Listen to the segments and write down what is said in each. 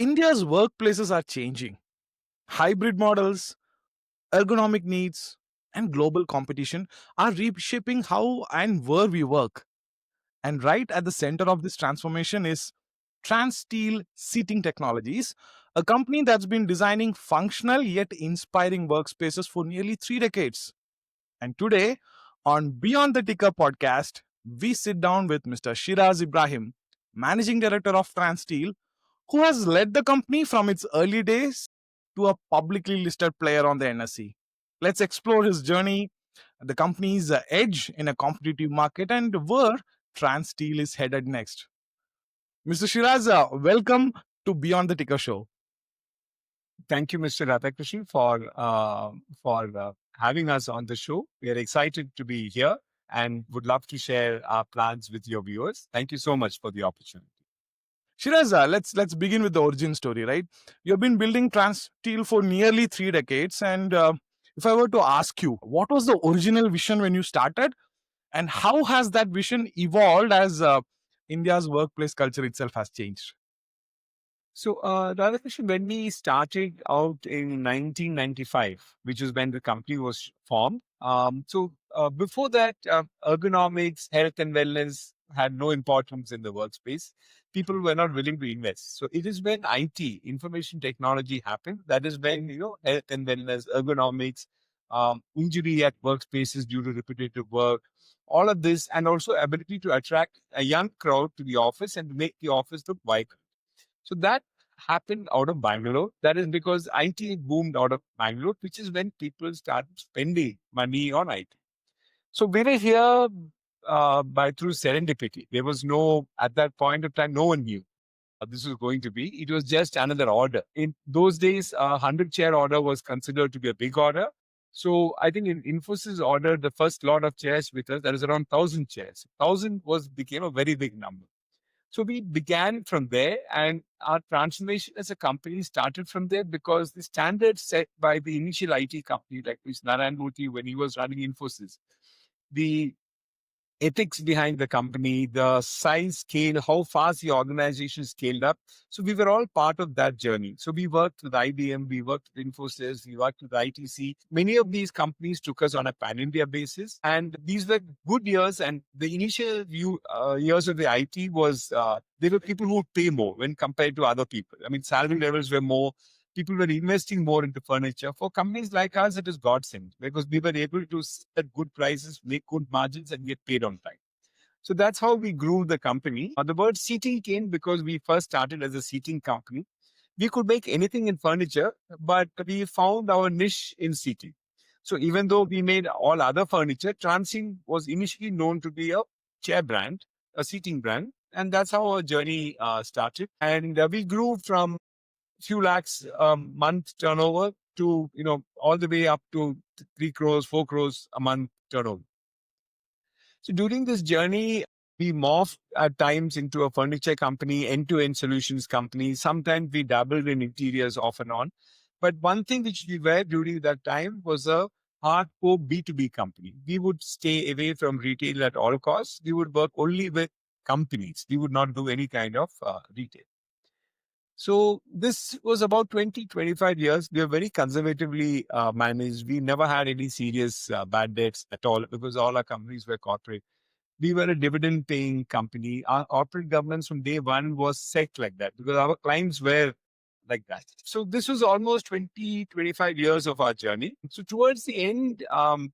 India's workplaces are changing. Hybrid models, ergonomic needs, and global competition are reshaping how and where we work. And right at the center of this transformation is Transteel Seating Technologies, a company that's been designing functional yet inspiring workspaces for nearly 3 decades. And today, on Beyond the Ticker podcast, we sit down with Mr. Shiraz Ibrahim, Managing Director of Transteel, who has led the company from its early days to a publicly listed player on the NSE. Let's explore his journey, the company's edge in a competitive market, and where Transteel is headed next. Mr. Shiraz, welcome to Beyond the Ticker show. Thank you, Mr. Radhakrishnan, for having us on the show. We are excited to be here and would love to share our plans with your viewers. Thank you so much for the opportunity. Shiraz, let's begin with the origin story, right? You've been building Transteel for nearly 3 decades, and if I were to ask you, what was the original vision when you started, and how has that vision evolved as India's workplace culture itself has changed? So, Radhakrishnan, when we started out in 1995, which is when the company was formed, before that, ergonomics, health, and wellness had no importance in the workspace. People were not willing to invest. So, it is when IT, information technology, happened. That is when health and wellness, ergonomics, injury at workspaces due to repetitive work, all of this, and also ability to attract a young crowd to the office and to make the office look vibrant. So that happened out of Bangalore. That is because IT boomed out of Bangalore, which is when people started spending money on IT. So we were here by through serendipity. There was no, at that point of time, no one knew this was going to be. It was just another order. In those days, a 100-chair order was considered to be a big order. So I think in Infosys ordered the first lot of chairs with us, that is around 1,000 chairs. 1,000 became a very big number. So we began from there, and our transformation as a company started from there because the standards set by the initial IT company, like Mr. Narayan Murthy, when he was running Infosys, the ethics behind the company, the size scale, how fast the organization scaled up. So we were all part of that journey. So we worked with IBM, we worked with Infosys, we worked with ITC. Many of these companies took us on a pan-India basis. And these were good years. And the initial years of the IT was, there were people who would pay more when compared to other people. I mean, salary levels were more. People were investing more into furniture. For companies like us, it is godsend because we were able to set good prices, make good margins, and get paid on time. So that's how we grew the company. The word seating came because we first started as a seating company. We could make anything in furniture, but we found our niche in seating. So even though we made all other furniture, Transteel was initially known to be a chair brand, a seating brand. And that's how our journey started. And we grew from few lakhs a month turnover to, all the way up to 3 crores, 4 crores a month turnover. So during this journey, we morphed at times into a furniture company, end-to-end solutions company. Sometimes we dabbled in interiors off and on. But one thing which we were during that time was a hardcore B2B company. We would stay away from retail at all costs. We would work only with companies. We would not do any kind of retail. So this was about 20, 25 years. We were very conservatively managed. We never had any serious bad debts at all because all our companies were corporate. We were a dividend paying company. Our corporate governance from day one was set like that because our clients were like that. So this was almost 20, 25 years of our journey. So towards the end,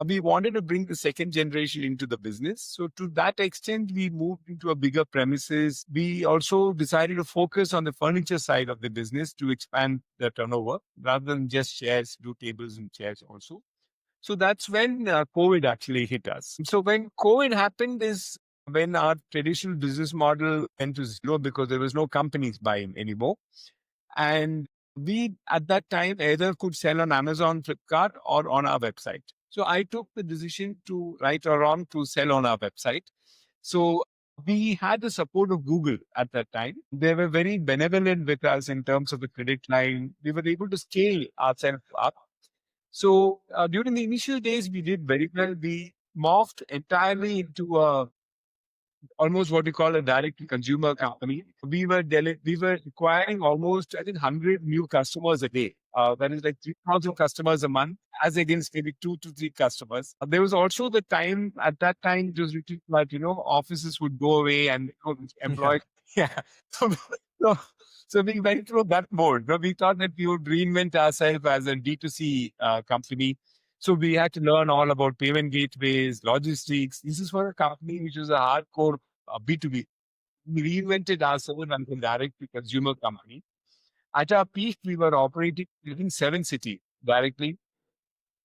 we wanted to bring the second generation into the business. So to that extent, we moved into a bigger premises. We also decided to focus on the furniture side of the business to expand the turnover rather than just chairs, do tables and chairs also. So that's when COVID actually hit us. So when COVID happened is when our traditional business model went to zero because there was no companies buying anymore. And we, at that time, either could sell on Amazon, Flipkart, or on our website. So I took the decision to, right or wrong, to sell on our website. So we had the support of Google at that time. They were very benevolent with us in terms of the credit line. We were able to scale ourselves up. So during the initial days, we did very well. We morphed entirely into a almost what we call a direct to consumer company. We were acquiring almost, I think, 100 new customers a day. That is like 3,000 customers a month, as against maybe 2 to 3 customers. There was also the time at that time it was written like, offices would go away and Yeah. employ. Yeah. So, so, so we went through that mode. We thought that we would reinvent ourselves as a D2C company. So we had to learn all about payment gateways, logistics. This is for a company which is a hardcore B2B. We reinvented ourselves as a direct to consumer company. At our peak, we were operating in 7 cities directly.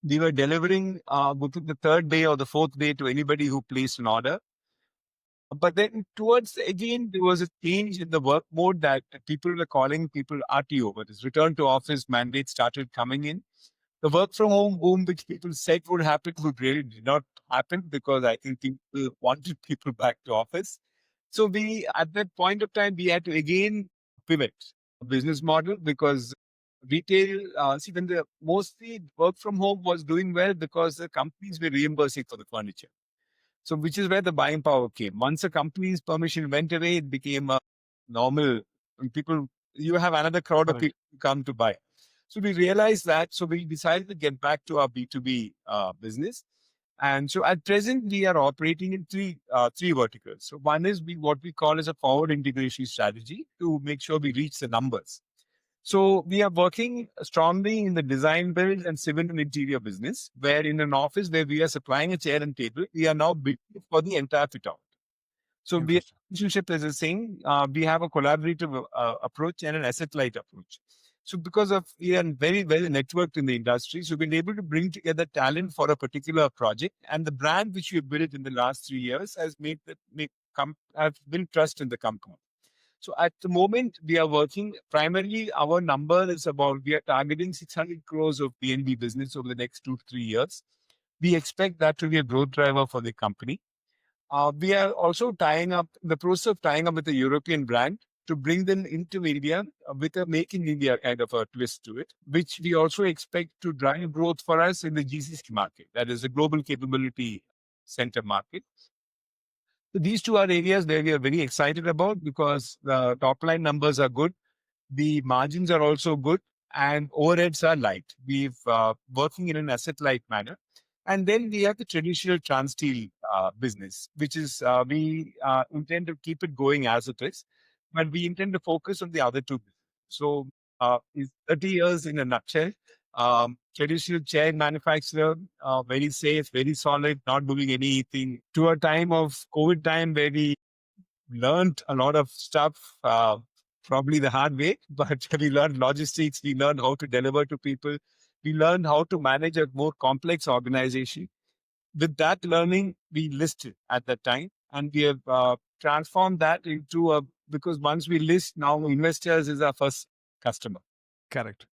We were delivering within the third day or the fourth day to anybody who placed an order. But then towards again, there was a change in the work mode that people were calling people RTO, but this return to office mandate started coming in. The work from home boom, which people said would happen, would really did not happen, because I think people wanted people back to office. So we, at that point of time, we had to again pivot a business model, because retail, see, when the mostly work from home was doing well because the companies were reimbursing for the furniture. So, which is where the buying power came. Once a company's permission went away, it became a normal. And people, you have another crowd of Correct. people who come to buy. So we realized that. So we decided to get back to our B2B business. And so at present, we are operating in three verticals. So one is what we call as a forward integration strategy to make sure we reach the numbers. So we are working strongly in the design build and civil and interior business, where in an office where we are supplying a chair and table, we are now bidding for the entire fit out. So we have Interesting. relationship is the same. We have a collaborative approach and an asset light approach. So because of we are very well networked in the industry, so we've been able to bring together talent for a particular project, and the brand which we have built in the last 3 years has made that make have built trust in the company. So at the moment, we are working primarily. Our number is about we are targeting 600 crores of PNB business over the next 2 to 3 years. We expect that to be a growth driver for the company. We are also tying up the process of tying up with a European brand to bring them into India with a make in India kind of a twist to it, which we also expect to drive growth for us in the GCC market, that is the global capability center market. So these two are areas where we are very excited about, because the top line numbers are good, the margins are also good, and overheads are light. We've working in an asset light manner. And then we have the traditional Transteel business, which is we intend to keep it going as it is, but we intend to focus on the other two. So is 30 years in a nutshell. Traditional chair manufacturer, very safe, very solid, not doing anything. To a time of COVID time where we learned a lot of stuff, probably the hard way, but we learned logistics, we learned how to deliver to people, we learned how to manage a more complex organization. With that learning, we listed at that time, and we have transformed that into a, because once we list, now investors is our first customer. Correct.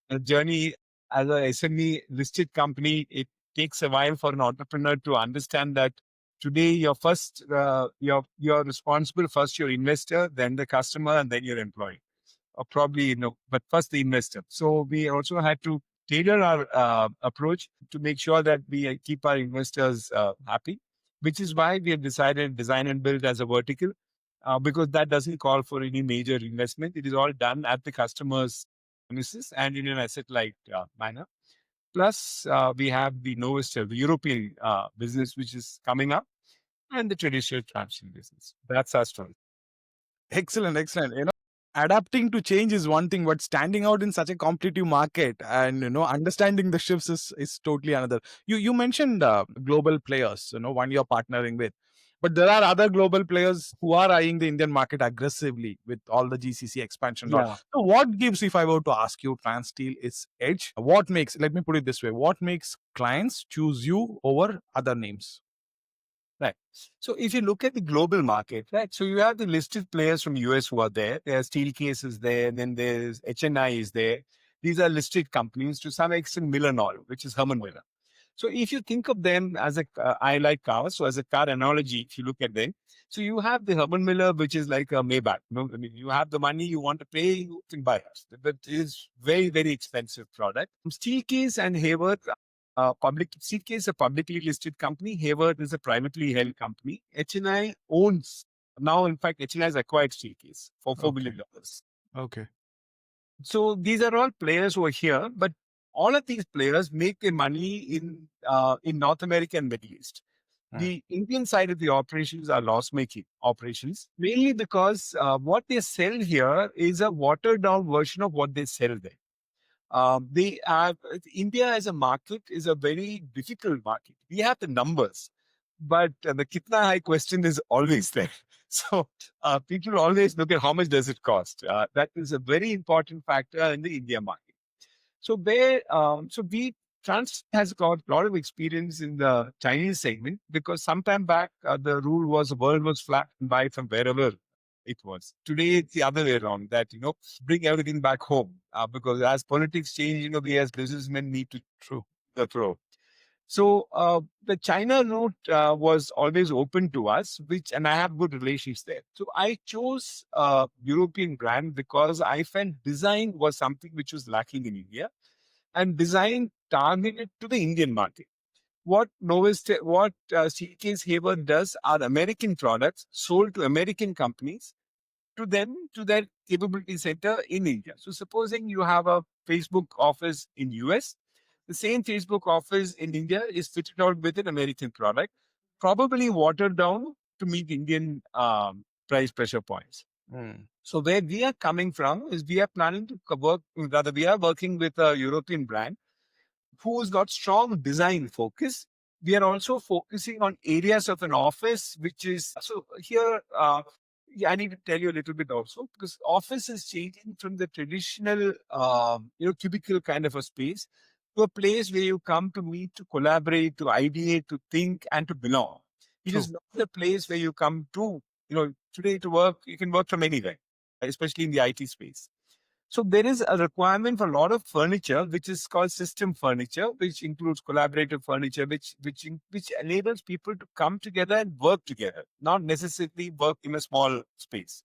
The journey as a SME listed company, it takes a while for an entrepreneur to understand that today you're responsible first your investor, then the customer, and then your employee, or probably but first the investor. So we also had to tailor our approach to make sure that we keep our investors happy, which is why we have decided design and build as a vertical, because that doesn't call for any major investment. It is all done at the customer's premises and in an asset light manner. Plus, we have the Novoster, the European business, which is coming up, and the traditional transition business. That's our story. Excellent, excellent. Adapting to change is one thing, but standing out in such a competitive market and understanding the shifts is totally another. You mentioned global players, one you're partnering with, but there are other global players who are eyeing the Indian market aggressively with all the GCC expansion and all. Yeah. So what gives, if I were to ask you, Transteel its edge? What makes, let me put it this way, what makes clients choose you over other names? Right. So if you look at the global market, right, so you have the listed players from US who are there. There's Steelcase is there. Then there's HNI is there. These are listed companies, to some extent Miller Oil, which is Herman Miller. So if you think of them as a, I like cars. So as a car analogy, if you look at them, so you have the Herman Miller, which is like a Maybach. I mean, you have the money you want to pay, you can buy it. But it is very, very expensive product. Steelcase and Hayward, Steelcase is a publicly listed company. Hayward is a privately held company. HNI owns Now, in fact, HL has acquired Steelcase for Okay. $4 billion. Okay. So these are all players who are here, but all of these players make their money in North America and Middle East. Mm. The Indian side of the operations are loss-making operations, mainly because what they sell here is a watered-down version of what they sell there. They have India as a market is a very difficult market. We have the numbers, but the kitna high question is always there. So people always look at how much does it cost. That is a very important factor in the India market. So we Trans has got a lot of experience in the Chinese segment because sometime back the rule was the world was flat and buy from wherever it was. Today it's the other way around. That bring everything back home because as politics change, we as businessmen need to True. throw. So the China route was always open to us, and I have good relations there. So I chose European brand because I felt design was something which was lacking in India, and design targeted to the Indian market. What CK's Haber does are American products sold to American companies to their capability center in India. So supposing you have a Facebook office in US, the same Facebook office in India is fitted out with an American product, probably watered down to meet Indian price pressure points. Mm. So where we are coming from is we are planning to work, rather we are working with a European brand who's got strong design focus. We are also focusing on areas of an office, which is so here. Yeah, I need to tell you a little bit also because office is changing from the traditional, cubicle kind of a space to a place where you come to meet, to collaborate, to ideate, to think, and to belong. It True. is not a place where you come to, today to work. You can work from anywhere, especially in the IT space. So there is a requirement for a lot of furniture, which is called system furniture, which includes collaborative furniture, which enables people to come together and work together, not necessarily work in a small space.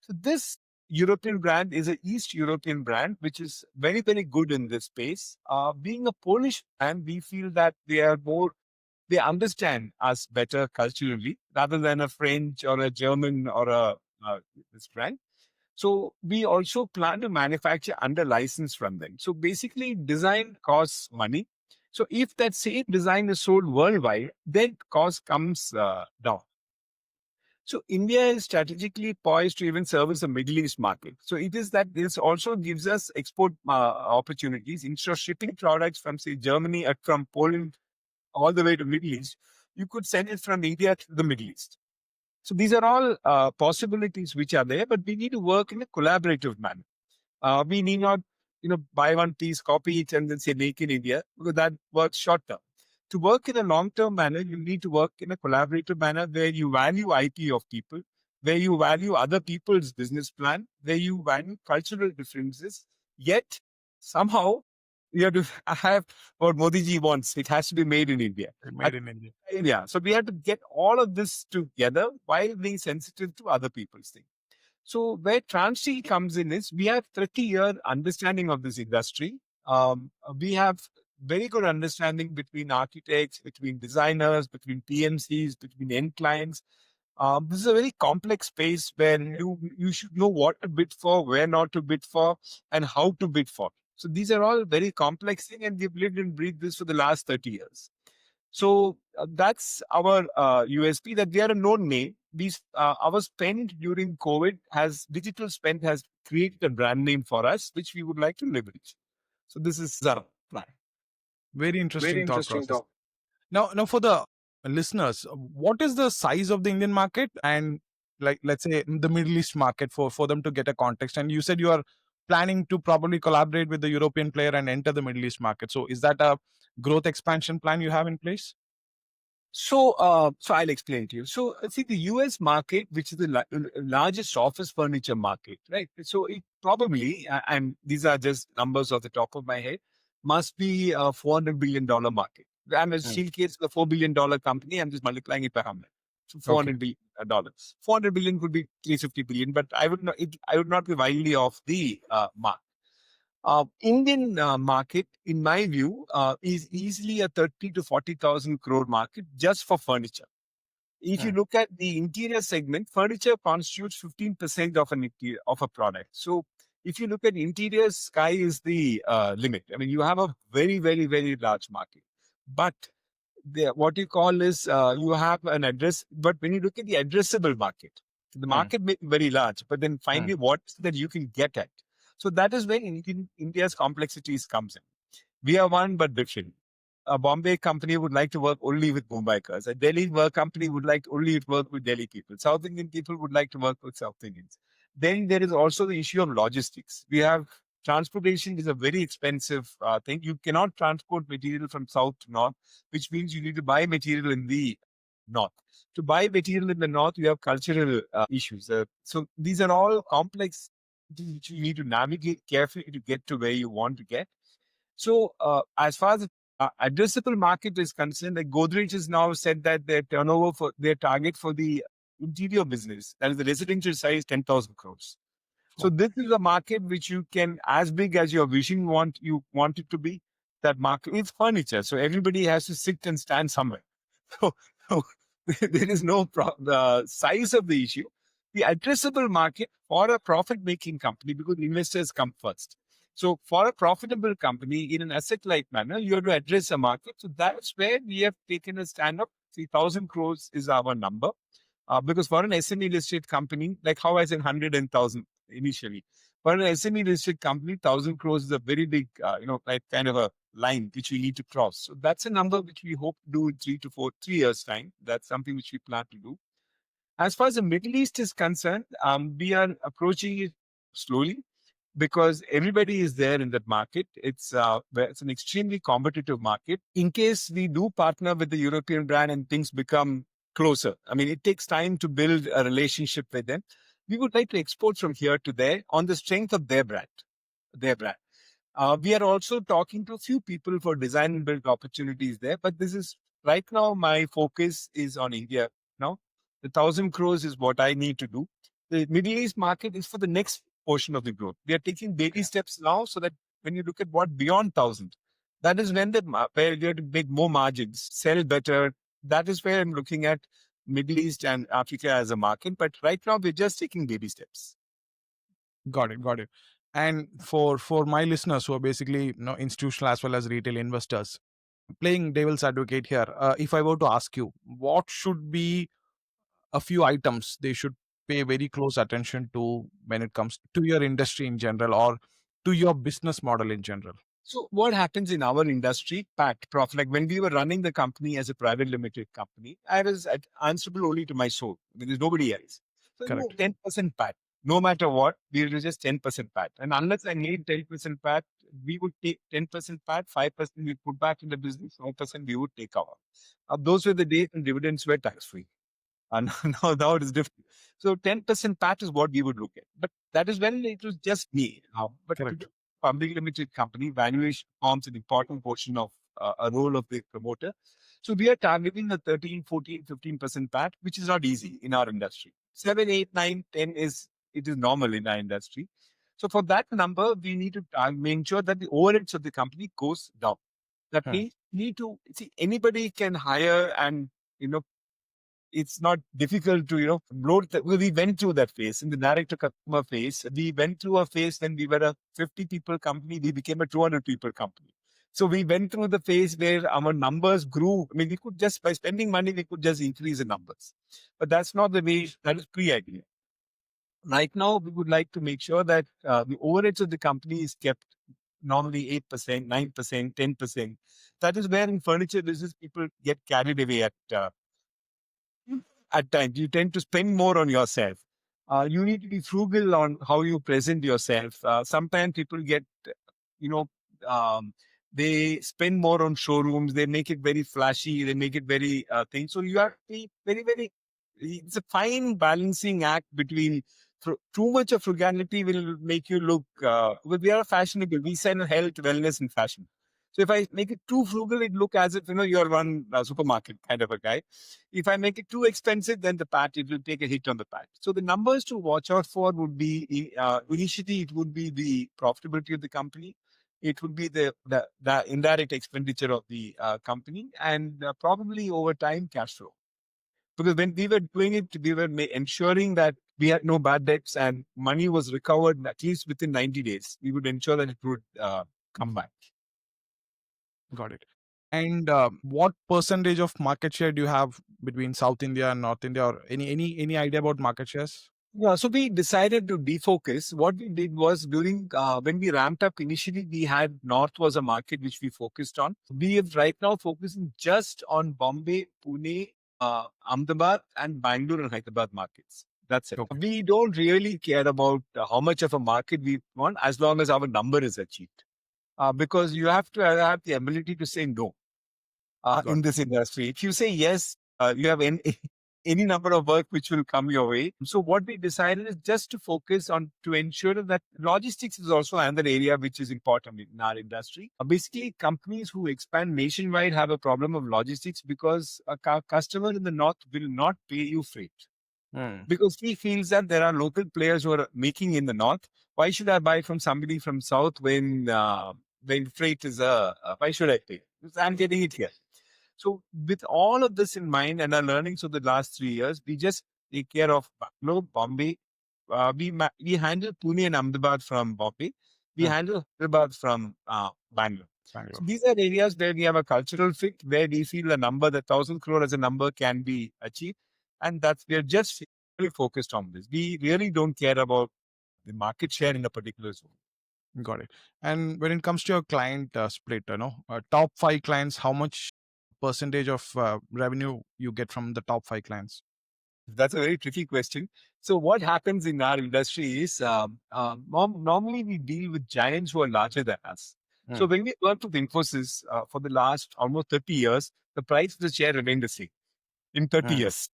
So this European brand is an East European brand, which is very, very good in this space. Being a Polish brand, we feel that they understand us better culturally rather than a French or a German or this brand. So we also plan to manufacture under license from them. So basically, design costs money. So if that same design is sold worldwide, then cost comes down. So India is strategically poised to even service the Middle East market. So it is that this also gives us export opportunities. Instead of shipping products from say Germany or from Poland all the way to Middle East, you could send it from India to the Middle East. So these are all possibilities which are there, but we need to work in a collaborative manner. We need not, buy one piece, copy it, and then say make in India because that works short term. To work in a long term manner, you need to work in a collaborative manner where you value IP of people, where you value other people's business plan, where you value cultural differences. Yet somehow you have to have what Modi ji wants. It has to be made in India. Made in India. Yeah. So we have to get all of this together while being sensitive to other people's things. So where Transteel comes in is we have 30-year understanding of this industry. We have very good understanding between architects, between designers, between PMCs, between end clients. This is a very complex space where you should know what to bid for, where not to bid for, and how to bid for. So these are all very complex things, and we've lived and breathed this for the last 30 years. So that's our USP that we are a known name. Our spend during COVID has digital spend has created a brand name for us, which we would like to leverage. So this is our plan. Very Very interesting thought interesting process. talk. Now for the listeners, what is the size of the Indian market and like let's say the Middle East market for them to get a context? And you said you are planning to probably collaborate with the European player and enter the Middle East market. So is that a growth expansion plan you have in place? So I'll explain to you. So, see, the US market, which is the largest office furniture market, right? So, it probably, and these are just numbers off the top of my head, must be a $400 billion market. I'm a Mm. Steelcase, a $4 billion company. I'm just multiplying it by 100. So, Okay. $400 billion. 400 billion could be 350 billion, but I would not be wildly off the mark. Indian market, in my view, is easily a 30 to 40,000 crore market just for furniture. If you Hmm. look at the interior segment, furniture constitutes 15% of an interior, of a product. So if you look at interiors, sky is the limit. I mean, you have a very, very, very large market. But what you call is you have an address. But when you look at the addressable market, the Hmm. market may be very large, but then Hmm. finally, what that you can get at. So that is where India's complexities comes in. We are one but different. A Bombay company would like to work only with Mumbaikars. A Delhi work company would like to only work with Delhi people. South Indian people would like to work with South Indians. Then there is also the issue of logistics. We have transportation is a very expensive thing. You cannot transport material from south to north, which means you need to buy material in the north. To buy material in the north, you have cultural issues. So these are all complex which you need to navigate carefully to get to where you want to get. So, as far as the addressable market is concerned, like Godrej has now said that their turnover for their target for the interior business, that is the residential size, 10,000 crores. So Oh, this is a market which you can, as big as your vision you want it to be. That market is furniture, so everybody has to sit and stand somewhere. So, so there is no the size of the issue. The addressable market for a profit-making company, because investors come first. So for a profitable company in an asset-light manner, you have to address a market. So that's where we have taken a stand up. 3,000 crores is our number. Because for an SME listed company, like how I said 100 and 1,000 initially, for an SME listed company, 1,000 crores is a very big, like kind of a line which we need to cross. So that's a number which we hope to do in 3 years' time. That's something which we plan to do. As far as the Middle East is concerned, we are approaching it slowly because everybody is there in that market. It's an extremely competitive market. In case we do partner with the European brand and things become closer, I mean, it takes time to build a relationship with them. We would like to export from here to there on the strength of their brand. Their brand. We are also talking to a few people for design and build opportunities there, but this is right now my focus is on India. Now, the 1,000 crores is what I need to do. The Middle East market is for the next portion of the growth. We are taking baby okay. steps now, so that when you look at what beyond 1,000, that is when where you have to make more margins, sell better. That is where I'm looking at Middle East and Africa as a market. But right now, we're just taking baby steps. Got it. Got it. And for my listeners who are basically institutional as well as retail investors, playing devil's advocate here, if I were to ask you, what should be a few items they should pay very close attention to when it comes to your industry in general or to your business model in general? So what happens in our industry, Pat, Prof, like when we were running the company as a private limited company, I was answerable only to my soul. I mean, there's nobody else. So no, Correct. 10% Pat. No matter what, we will do just 10% Pat. And unless I need 10% Pat, we would take 10% Pat, 5% we put back in the business, 5% we would take out. Those were the days when dividends were tax free. And now it is different. So 10% PAT is what we would look at. But that is when it was just me. But to Correct. the public limited company, valuation forms an important portion of a role of the promoter. So we are targeting a 13, 14, 15% PAT, which is not easy in our industry. 7, 8, 9, 10 it is normal in our industry. So for that number, we need to make sure that the overheads of the company goes down. That Hmm. means need to see anybody can hire and you know it's not difficult to load we went through that phase in the direct to customer phase. We went through a phase when we were a 50 people company, we became a 200 people company. So we went through the phase where our numbers grew. I mean, we could just, by spending money, we could just increase the numbers, but that's not the way. That is pre-idea. Right now we would like to make sure that the overheads of the company is kept normally 8%, 9%, 10%. That is where in furniture business people get carried away at times. You tend to spend more on yourself. You need to be frugal on how you present yourself. Sometimes people get, you know, um, they spend more on showrooms. They make it very flashy. They make it very thing. So you have to be very, very. It's a fine balancing act between. Too much of frugality will make you look. But we are fashionable. We sell health, wellness, and fashion. So if I make it too frugal, it look as if you're one supermarket kind of a guy. If I make it too expensive, then the PAT, it will take a hit on the PAT. So the numbers to watch out for would be initially it would be the profitability of the company. It would be the indirect expenditure of the company, and probably over time cash flow. Because when we were doing it, we were ensuring that we had no bad debts and money was recovered at least within 90 days. We would ensure that it would come back. Got it. And what percentage of market share do you have between South India and North India, or any idea about market shares? Yeah, so we decided to defocus. What we did was during when we ramped up initially, we had North was a market which we focused on. We have right now focusing just on Bombay, Pune, Ahmedabad, and Bangalore and Hyderabad markets. That's it. Okay. We don't really care about how much of a market we want as long as our number is achieved. Because you have to have the ability to say no Got in this industry. If you say yes, you have any number of work which will come your way. So what we decided is just to focus on to ensure that logistics is also another area which is important in our industry. Basically, companies who expand nationwide have a problem of logistics because a customer in the north will not pay you freight it. because he feels that there are local players who are making in the north. Why should I buy from somebody from south when freight is why should I pay? Because I'm getting it here. So with all of this in mind and our learnings of the last 3 years, we just take care of Bangalore, Bombay. We handle Pune and Ahmedabad from Bombay. We Mm. handle Hyderabad from Bangalore. So Bangalore. these are areas where we have a cultural fit, where we feel a number, the 1,000 crore as a number can be achieved. And that's, we are just really focused on this. We really don't care about the market share in a particular zone. Got it. And when it comes to your client split, top 5 clients, how much percentage of revenue you get from the top 5 clients? That's a very tricky question. So what happens in our industry is normally we deal with giants who are larger than us. So Mm. when we worked with Infosys for the last almost 30 years, the price of the share remained the same in 30 Mm. years.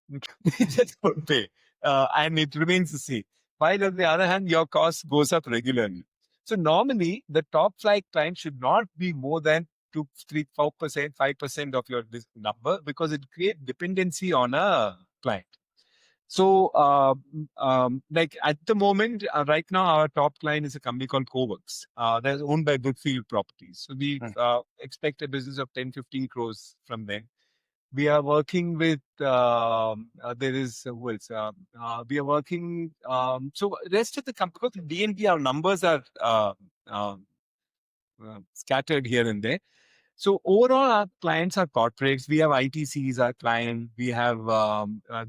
We just don't pay. And it remains the same. While on the other hand, your cost goes up regularly. So normally the top flight client should not be more than 2, 3, 4%, 5% of your this number because it creates dependency on a client. So, like at the moment, right now, our top client is a company called Coworks. They're owned by Brookfield Properties. So we Mm. expect a business of 10, 15 crores from them. We are working with, there is, who else? We are working, so rest of the company, because DNB, our numbers are scattered here and there. So overall, our clients are corporates. We have ITC as our client. We have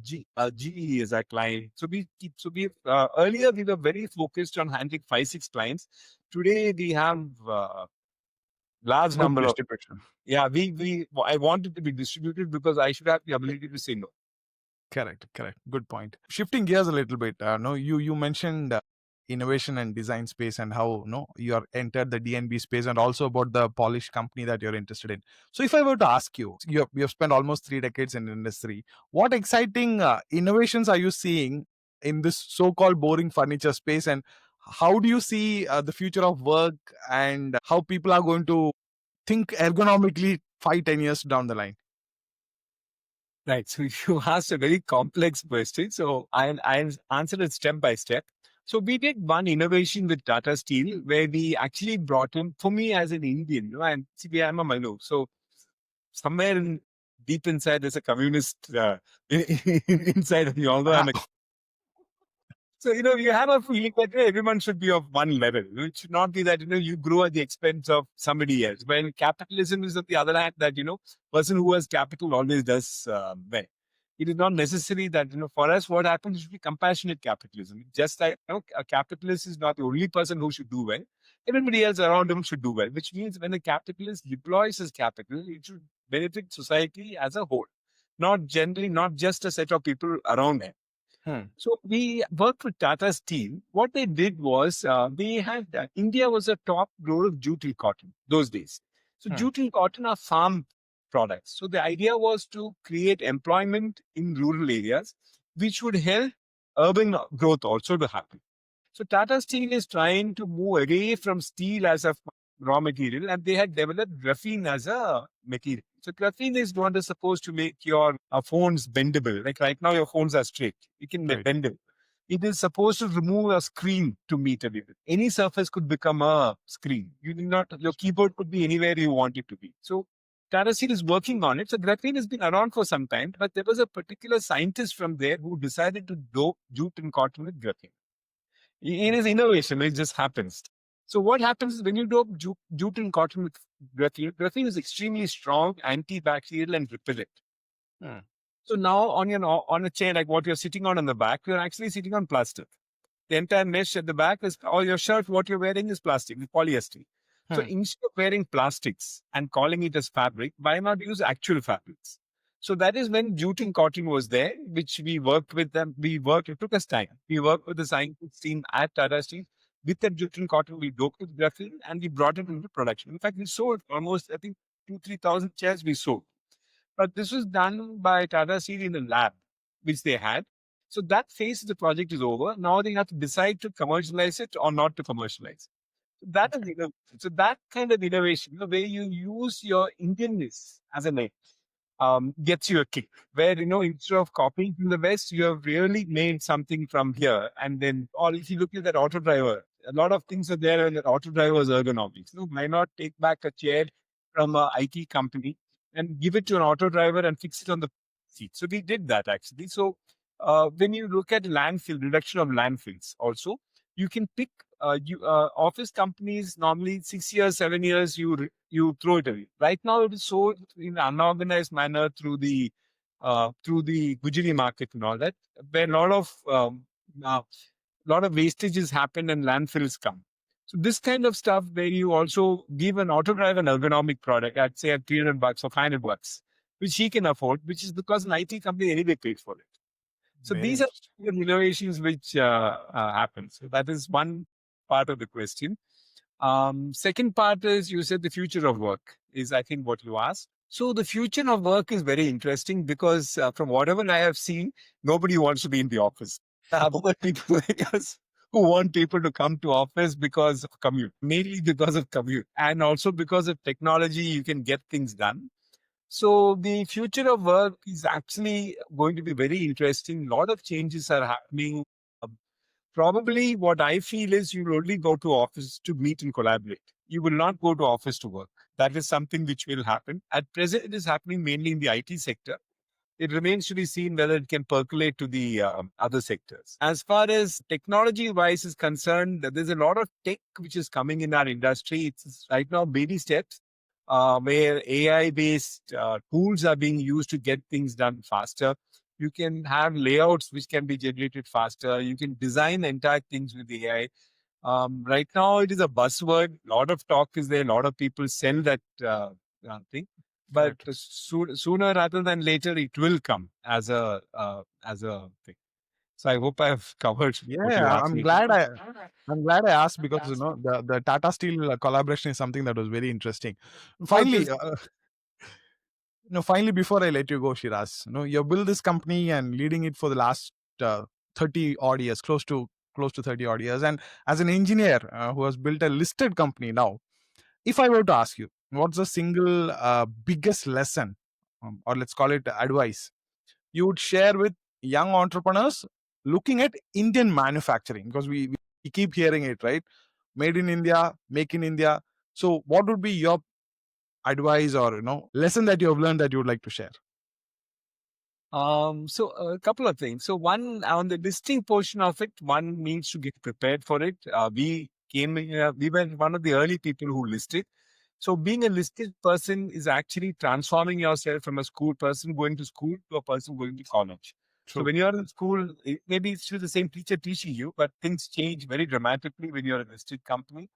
GE as our client. So we keep. So we earlier we were very focused on handling 5, 6 clients. Today we have large Good number of. distribution. Yeah, we I want it to be distributed because I should have the ability to say no. Correct. Good point. Shifting gears a little bit, no, you mentioned innovation and design space and how no you are entered the DNB space, and also about the Polish company that you're interested in. So, if I were to ask you, you have spent almost 3 decades in the industry. What exciting innovations are you seeing in this so-called boring furniture space, and how do you see the future of work, and how people are going to think ergonomically 5, 10 years down the line? Right. So you asked a very complex question. So I'll answer it step by step. So we did one innovation with Tata Steel where we actually brought in, for me as an Indian, and see, I'm a Malu. So somewhere deep inside, there's a communist inside of me, although I'm a. So, you have a feeling that everyone should be of one level. It should not be that, you grow at the expense of somebody else. When capitalism is on the other hand, that, person who has capital always does well. It is not necessary that, for us, what happens should be compassionate capitalism. Just like, a capitalist is not the only person who should do well. Everybody else around him should do well, which means when a capitalist deploys his capital, it should benefit society as a whole, not generally, not just a set of people around him. Hmm. So we worked with Tata's team. What they did was they had India was a top grower of jute and cotton those days. So Hmm. jute and cotton are farm products. So the idea was to create employment in rural areas, which would help urban growth also to happen. So Tata Steel is trying to move away from steel as a raw material, and they had developed graphene as a material. So graphene is what is supposed to make your phones bendable. Like right now, your phones are straight. You can Right. bend it. It is supposed to remove a screen to meet a with. Any surface could become a screen. You need not. Your keyboard could be anywhere you want it to be. So Tata Steel is working on it. So graphene has been around for some time, but there was a particular scientist from there who decided to dope jute and cotton with graphene. It is innovation. It just happens. So what happens is when you dope jute and cotton with graphene, graphene is extremely strong, antibacterial, and repellent. Hmm. So now on a chair like what you're sitting on the back, you're actually sitting on plastic. The entire mesh at the back is, or your shirt, what you're wearing is plastic, it's polyester. So Hmm. instead of wearing plastics and calling it as fabric, why not use actual fabrics? So that is when jute and cotton was there, which we worked with them. It took us time. We worked with the scientists team at Tata Steel. With that jute and cotton, we doped with graphene and we brought it into production. In fact, we sold almost, I think, 3,000 chairs we sold. But this was done by Tata Steel in a lab, which they had. So that phase of the project is over. Now they have to decide to commercialize it or not to commercialize. So that is so that kind of innovation, where you use your Indianness as a name, gets you a kick. Where instead of copying from the West, you have really made something from here. And then, or if you look at that auto driver, a lot of things are there in that auto driver's ergonomics. Why not take back a chair from a IT company and give it to an auto driver and fix it on the seat? So we did that actually. So when you look at landfill reduction of landfills, also you can pick office companies normally 6 years, 7 years, you throw it away. Right now, it is sold in an unorganized manner through the Gujari market and all that, where uh, lot of wastages happen and landfills come. So this kind of stuff where you also give an auto driver an ergonomic product at say at $300 or $500, which he can afford, which is because an IT company anyway paid for it. So Very these are interesting. the innovations which happen. So that is one part of the question. Second part is you said the future of work is, I think, what you asked. So the future of work is very interesting because from whatever I have seen, nobody wants to be in the office. There are more people like us who want people to come to office because of commute, mainly because of commute, and also because of technology, you can get things done. So the future of work is actually going to be very interesting. A lot of changes are happening. Um, Probably what I feel is you'll only go to office to meet and collaborate. You will not go to office to work. That is something which will happen. At present, it is happening mainly in the IT sector. It remains to be seen whether it can percolate to the other sectors. As far as technology wise is concerned, there's a lot of tech which is coming in our industry. It's right now baby steps where AI based tools are being used to get things done faster. You can have layouts which can be generated faster. You can design entire things with AI. Right now, it is a buzzword. A lot of talk is there. A lot of people sell that thing, but Correct. sooner rather than later, it will come as a thing. So I hope I've covered what you Yeah, asked I'm me. glad I asked because the Tata Steel collaboration is something that was very interesting. Oh, Finally, finally, before I let you go, Shiraz, you built this company and leading it for the last 30 odd years, close to 30 odd years, and as an engineer who has built a listed company now, if I were to ask you, what's the single biggest lesson, or let's call it advice, you would share with young entrepreneurs looking at Indian manufacturing? Because we keep hearing it, right? Made in India, make in India. So, what would be your advice or lesson that you have learned that you would like to share? So a couple of things. So one on the listing portion of it, one needs to get prepared for it. We were one of the early people who listed. So being a listed person is actually transforming yourself from a school person going to school to a person going to college. So True. when you're in school, maybe it's still the same teacher teaching you, but things change very dramatically when you're a listed company.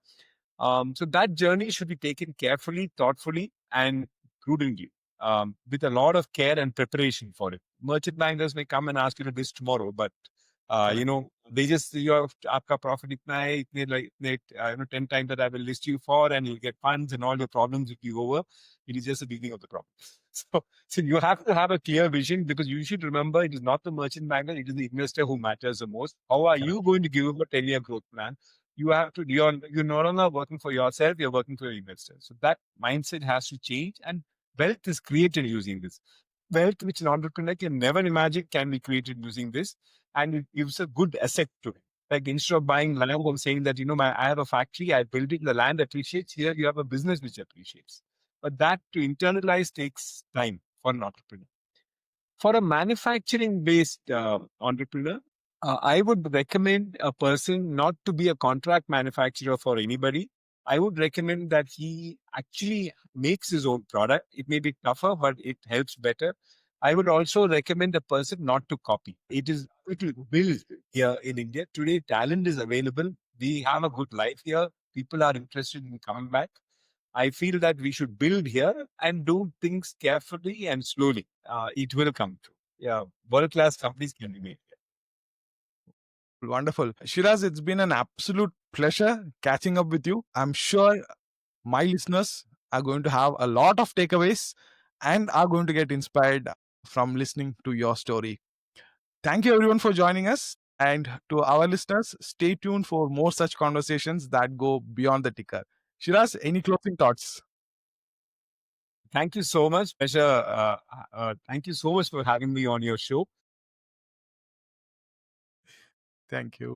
So that journey should be taken carefully, thoughtfully, and prudently, with a lot of care and preparation for it. Merchant bankers may come and ask you to list tomorrow, but Correct. they just your आपका profit इतना है इतने like 10 times that I will list you for, and you'll get funds and all your problems will be over. It is just the beginning of the problem. So you have to have a clear vision because you should remember it is not the merchant banker, it is the investor who matters the most. How are Correct. you going to give him a 10-year growth plan? You have to you're no longer working for yourself, you're working for your investors. So that mindset has to change, and wealth is created using this. Wealth which an entrepreneur can never imagine can be created using this, and it gives a good asset to it. Like instead of buying land and saying that I have a factory, I built it, the land appreciates. Here you have a business which appreciates. but that to internalize takes time for an entrepreneur. For a manufacturing based entrepreneur, I would recommend a person not to be a contract manufacturer for anybody. I would recommend that he actually makes his own product. It may be tougher, but it helps better. I would also recommend a person not to copy. It is built here in India. Today, talent is available. We have a good life here. People are interested in coming back. I feel that we should build here and do things carefully and slowly. It will come true. Yeah, world class companies can be made. Wonderful. Shiraz, it's been an absolute pleasure catching up with you. I'm sure my listeners are going to have a lot of takeaways and are going to get inspired from listening to your story. Thank you, everyone, for joining us. And to our listeners, stay tuned for more such conversations that go beyond the ticker. Shiraz, any closing thoughts? Thank you so much. Pleasure. Thank you so much for having me on your show. Thank you.